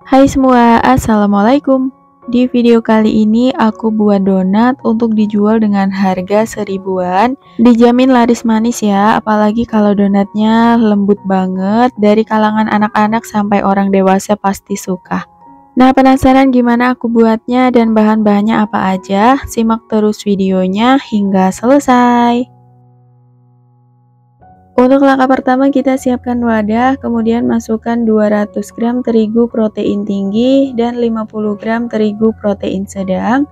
Hai semua, Assalamualaikum. Di video kali ini aku buat donat untuk dijual dengan harga 1000-an. Dijamin laris manis ya, apalagi kalau donatnya lembut banget. Dari kalangan anak-anak sampai orang dewasa pasti suka. Nah, penasaran gimana aku buatnya dan bahan-bahannya apa aja? Simak terus videonya hingga selesai. Untuk langkah pertama kita siapkan wadah, kemudian masukkan 200 gram terigu protein tinggi dan 50 gram terigu protein sedang.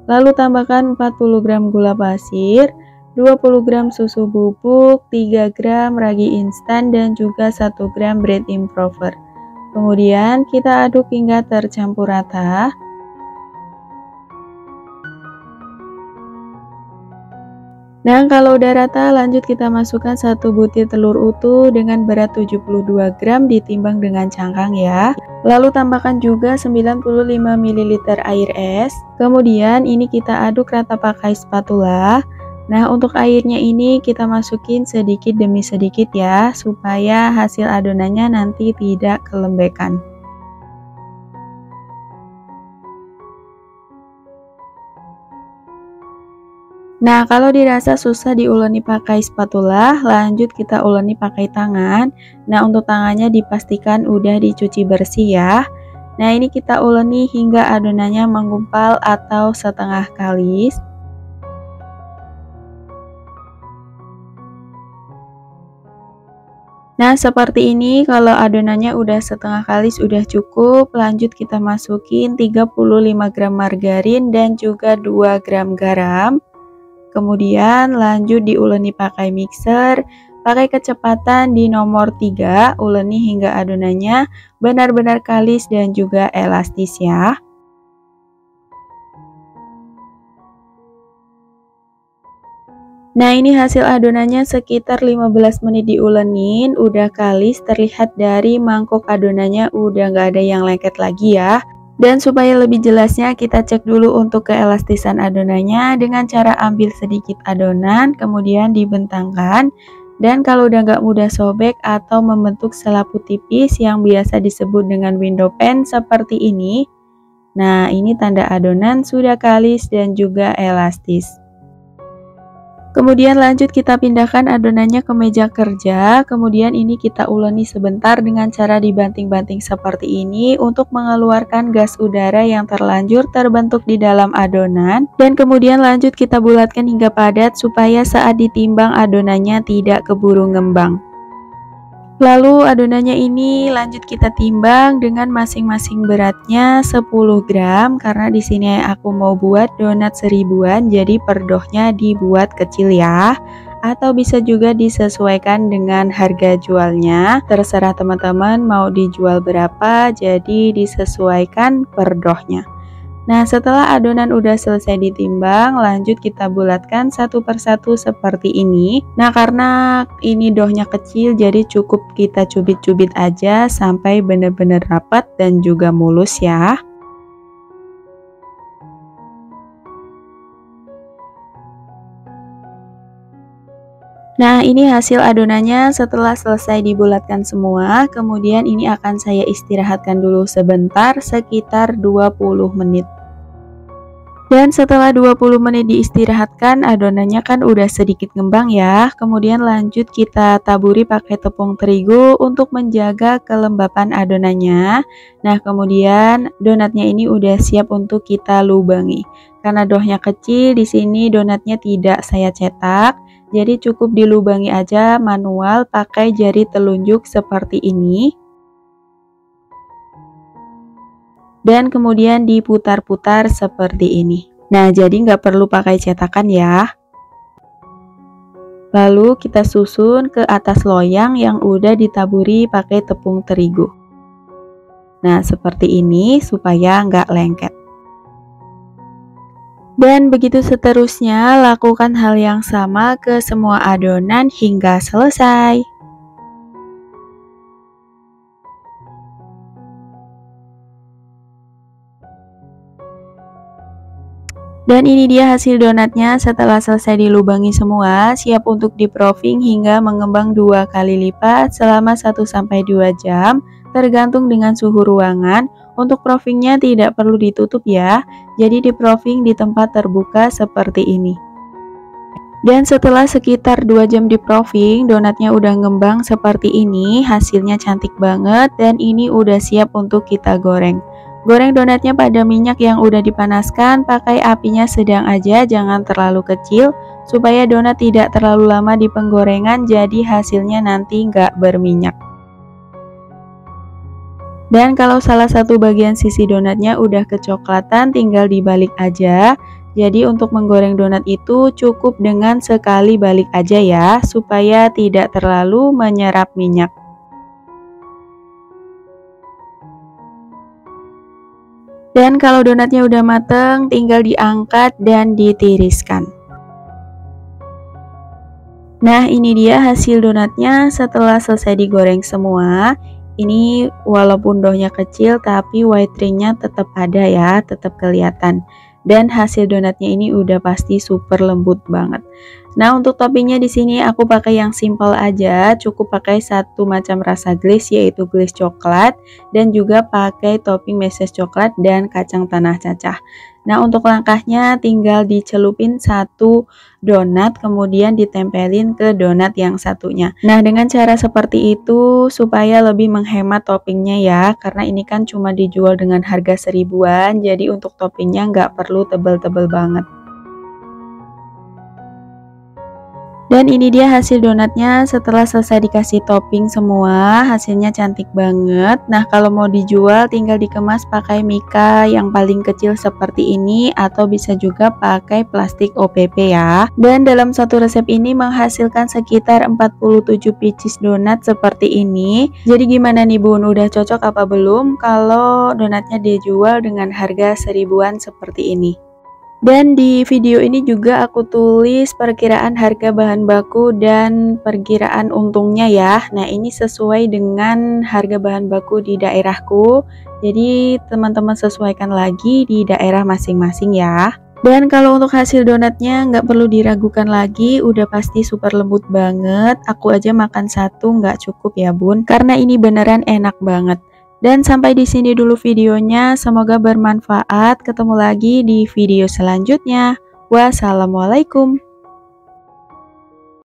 Lalu tambahkan 40 gram gula pasir, 20 gram susu bubuk, 3 gram ragi instan dan juga 1 gram bread improver. Kemudian kita aduk hingga tercampur rata. Nah, kalau udah rata, lanjut kita masukkan 1 butir telur utuh dengan berat 72 gram ditimbang dengan cangkang ya. Lalu tambahkan juga 95 ml air es. Kemudian ini kita aduk rata pakai spatula. Nah, untuk airnya ini kita masukin sedikit demi sedikit ya, supaya hasil adonannya nanti tidak kelembekan. Nah, kalau dirasa susah diuleni pakai spatula, lanjut kita uleni pakai tangan. Nah, untuk tangannya dipastikan udah dicuci bersih ya. Nah, ini kita uleni hingga adonannya menggumpal atau setengah kalis. Nah, seperti ini kalau adonannya udah setengah kalis udah cukup. Lanjut kita masukin 35 gram margarin dan juga 2 gram garam. Kemudian lanjut diuleni pakai mixer, pakai kecepatan di nomor 3, uleni hingga adonannya benar-benar kalis dan juga elastis ya. Nah, ini hasil adonannya sekitar 15 menit diulenin, udah kalis, terlihat dari mangkok adonannya udah nggak ada yang lengket lagi ya. Dan supaya lebih jelasnya kita cek dulu untuk keelastisan adonannya dengan cara ambil sedikit adonan kemudian dibentangkan, dan kalau udah nggak mudah sobek atau membentuk selaput tipis yang biasa disebut dengan window pane seperti ini, nah ini tanda adonan sudah kalis dan juga elastis. Kemudian lanjut kita pindahkan adonannya ke meja kerja, kemudian ini kita uleni sebentar dengan cara dibanting-banting seperti ini untuk mengeluarkan gas udara yang terlanjur terbentuk di dalam adonan, dan kemudian lanjut kita bulatkan hingga padat supaya saat ditimbang adonannya tidak keburu ngembang. Lalu adonannya ini lanjut kita timbang dengan masing-masing beratnya 10 gram karena di sini aku mau buat donat 1000-an, jadi per dohnya dibuat kecil ya. Atau bisa juga disesuaikan dengan harga jualnya, terserah teman-teman mau dijual berapa, jadi disesuaikan per dohnya. Nah, setelah adonan udah selesai ditimbang, lanjut kita bulatkan satu persatu seperti ini. Nah, karena ini dohnya kecil, jadi cukup kita cubit-cubit aja sampai benar-benar rapat dan juga mulus ya. Nah, ini hasil adonannya setelah selesai dibulatkan semua. Kemudian ini akan saya istirahatkan dulu sebentar, sekitar 20 menit. Dan setelah 20 menit diistirahatkan, adonannya kan udah sedikit ngembang ya. Kemudian lanjut kita taburi pakai tepung terigu untuk menjaga kelembapan adonannya. Nah, kemudian donatnya ini udah siap untuk kita lubangi. Karena dohnya kecil, di sini donatnya tidak saya cetak. Jadi cukup dilubangi aja manual pakai jari telunjuk seperti ini. Dan kemudian diputar-putar seperti ini. Nah, jadi nggak perlu pakai cetakan ya. Lalu kita susun ke atas loyang yang udah ditaburi pakai tepung terigu. Nah, seperti ini supaya nggak lengket. Dan begitu seterusnya, lakukan hal yang sama ke semua adonan hingga selesai. Dan ini dia hasil donatnya setelah selesai dilubangi semua, siap untuk di-proofing hingga mengembang 2 kali lipat selama 1-2 jam, tergantung dengan suhu ruangan. Untuk proofingnya tidak perlu ditutup ya, jadi di proofing di tempat terbuka seperti ini. Dan setelah sekitar 2 jam di proofing, donatnya udah ngembang seperti ini, hasilnya cantik banget dan ini udah siap untuk kita goreng. Goreng donatnya pada minyak yang udah dipanaskan, pakai apinya sedang aja, jangan terlalu kecil, supaya donat tidak terlalu lama di penggorengan, jadi hasilnya nanti nggak berminyak. Dan kalau salah satu bagian sisi donatnya udah kecoklatan, tinggal dibalik aja. Jadi untuk menggoreng donat itu cukup dengan sekali balik aja ya, supaya tidak terlalu menyerap minyak. Dan kalau donatnya udah mateng, tinggal diangkat dan ditiriskan. Nah, ini dia hasil donatnya setelah selesai digoreng semua. Ini walaupun doughnya kecil, tapi white ringnya tetap ada ya, tetap kelihatan. Dan hasil donatnya ini udah pasti super lembut banget. Nah, untuk toppingnya di sini aku pakai yang simple aja, cukup pakai satu macam rasa glaze yaitu glaze coklat dan juga pakai topping meses coklat dan kacang tanah cacah. Nah, untuk langkahnya tinggal dicelupin satu donat kemudian ditempelin ke donat yang satunya. Nah, dengan cara seperti itu supaya lebih menghemat toppingnya ya, karena ini kan cuma dijual dengan harga 1000-an, jadi untuk toppingnya nggak perlu tebel-tebel banget. Dan ini dia hasil donatnya setelah selesai dikasih topping semua, hasilnya cantik banget. Nah, kalau mau dijual tinggal dikemas pakai mika yang paling kecil seperti ini atau bisa juga pakai plastik OPP ya. Dan dalam satu resep ini menghasilkan sekitar 47 pieces donat seperti ini. Jadi gimana nih Bun, udah cocok apa belum kalau donatnya dijual dengan harga 1000-an seperti ini? Dan di video ini juga aku tulis perkiraan harga bahan baku dan perkiraan untungnya ya. Nah, ini sesuai dengan harga bahan baku di daerahku. Jadi teman-teman sesuaikan lagi di daerah masing-masing ya. Dan kalau untuk hasil donatnya nggak perlu diragukan lagi, udah pasti super lembut banget. Aku aja makan satu nggak cukup ya Bun, karena ini beneran enak banget. Dan sampai di sini dulu videonya, semoga bermanfaat. Ketemu lagi di video selanjutnya. Wassalamualaikum.